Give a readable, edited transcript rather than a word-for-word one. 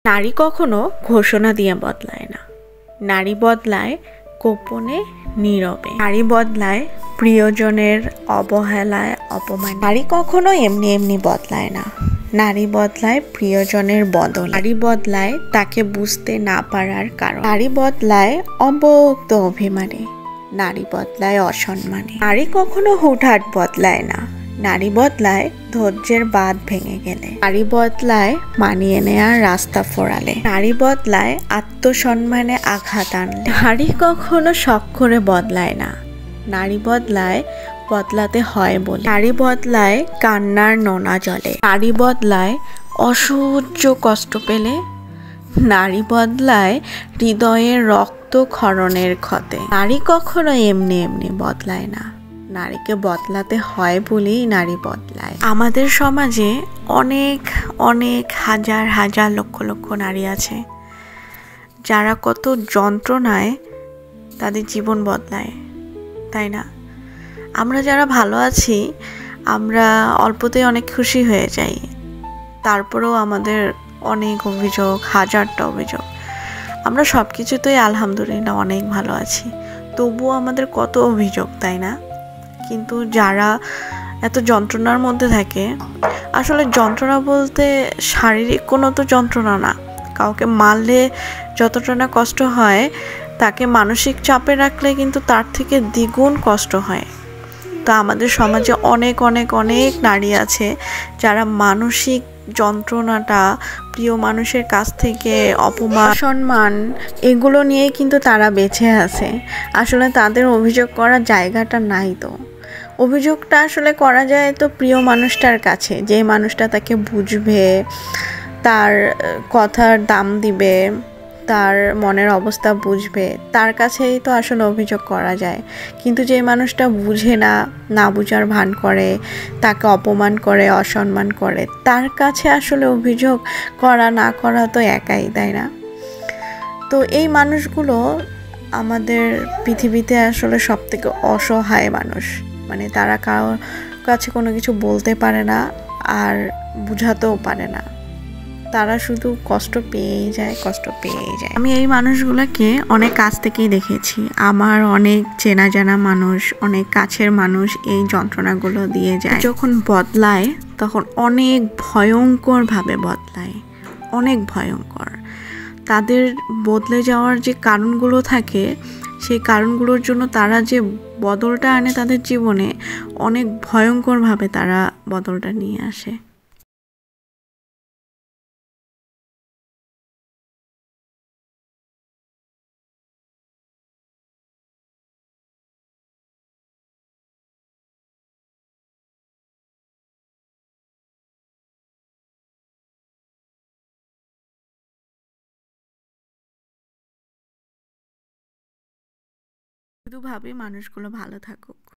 নারী কখনো ঘোষণা দিয়ে বদলায় না। নারী বদলায় গোপনে, নীরবে। নারী বদলায় প্রিয়জনের অবহেলায়, অপমান। নারী কখনো এমনি এমনি বদলায় না। নারী বদলায় প্রিয়জনের বদল। নারী বদলায় তাকে বুঝতে না পারার কারণ। নারী বদলায় অব্যক্ত অভিমানে। নারী বদলায় অসম্মানে। নারী কখনো হুটহাট বদলায় না। নারী বদলায় ধৈর্যের বাঁধ ভেঙে গেলে। নারী বদলায় মানিয়ে নেয়ার রাস্তা ফোরালে। নারী বদলায় আত্মসম্মানে আঘাত আনলে। নারী কখনো শখ করে বদলায় না। নারী বদলায় বদলাতে হয় বলে। নারী বদলায় কান্নার নোনা জলে। নারী বদলায় অসহ্য কষ্ট পেলে। নারী বদলায় হৃদয়ের রক্ত ক্ষরণের ক্ষতে। নারী কখনো এমনি এমনি বদলায় না। নারীকে বদলাতে হয় বলেই নারী বদলায়। আমাদের সমাজে অনেক অনেক হাজার হাজার লক্ষ লক্ষ নারী আছে যারা কত যন্ত্রণায় তাদের জীবন বদলায়, তাই না? আমরা যারা ভালো আছি আমরা অল্পতেই অনেক খুশি হয়ে যাই, তারপরেও আমাদের অনেক অভিযোগ, হাজারটা অভিযোগ। আমরা সব কিছুতেই আলহামদুলিল্লাহ অনেক ভালো আছি, তবুও আমাদের কত অভিযোগ, তাই না? কিন্তু যারা এত যন্ত্রণার মধ্যে থাকে, আসলে যন্ত্রণা বলতে শারীরিক কোনো তো যন্ত্রণা না। কাউকে মারলে যতটা না কষ্ট হয়, তাকে মানসিক চাপে রাখলে কিন্তু তার থেকে দ্বিগুণ কষ্ট হয়। তো আমাদের সমাজে অনেক অনেক অনেক নারী আছে যারা মানসিক যন্ত্রণাটা, প্রিয় মানুষের কাছ থেকে অপমান, সম্মান, এগুলো নিয়েই কিন্তু তারা বেঁচে আছে। আসলে তাদের অভিযোগ করার জায়গাটা নাই। তো অভিযোগটা আসলে করা যায় তো প্রিয় মানুষটার কাছে, যে মানুষটা তাকে বুঝবে, তার কথার দাম দিবে, তার মনের অবস্থা বুঝবে, তার কাছেই তো আসলে অভিযোগ করা যায়। কিন্তু যে মানুষটা বুঝে না, না বুঝার ভান করে, তাকে অপমান করে, অসম্মান করে, তার কাছে আসলে অভিযোগ করা না করা তো একাই, তাই না? তো এই মানুষগুলো আমাদের পৃথিবীতে আসলে সব থেকে অসহায় মানুষ। মানে তারা কারোর কাছে কোনো কিছু বলতে পারে না, আর বুঝাতেও পারে না। তারা শুধু কষ্ট পেয়েই যায়, কষ্ট পেয়েই যায়। আমি এই মানুষগুলোকে অনেক কাছ থেকেই দেখেছি। আমার অনেক চেনা জানা মানুষ, অনেক কাছের মানুষ এই যন্ত্রণাগুলো দিয়ে যায়। যখন বদলায় তখন অনেক ভয়ঙ্করভাবে বদলায়, অনেক ভয়ঙ্কর। তাদের বদলে যাওয়ার যে কারণগুলো থাকে, সেই কারণগুলোর জন্য তারা যে বদলটা আনে তাদের জীবনে, অনেক ভয়ঙ্করভাবে তারা বদলটা নিয়ে আসে। শুধু ভাবি মানুষগুলো ভালো থাকুক।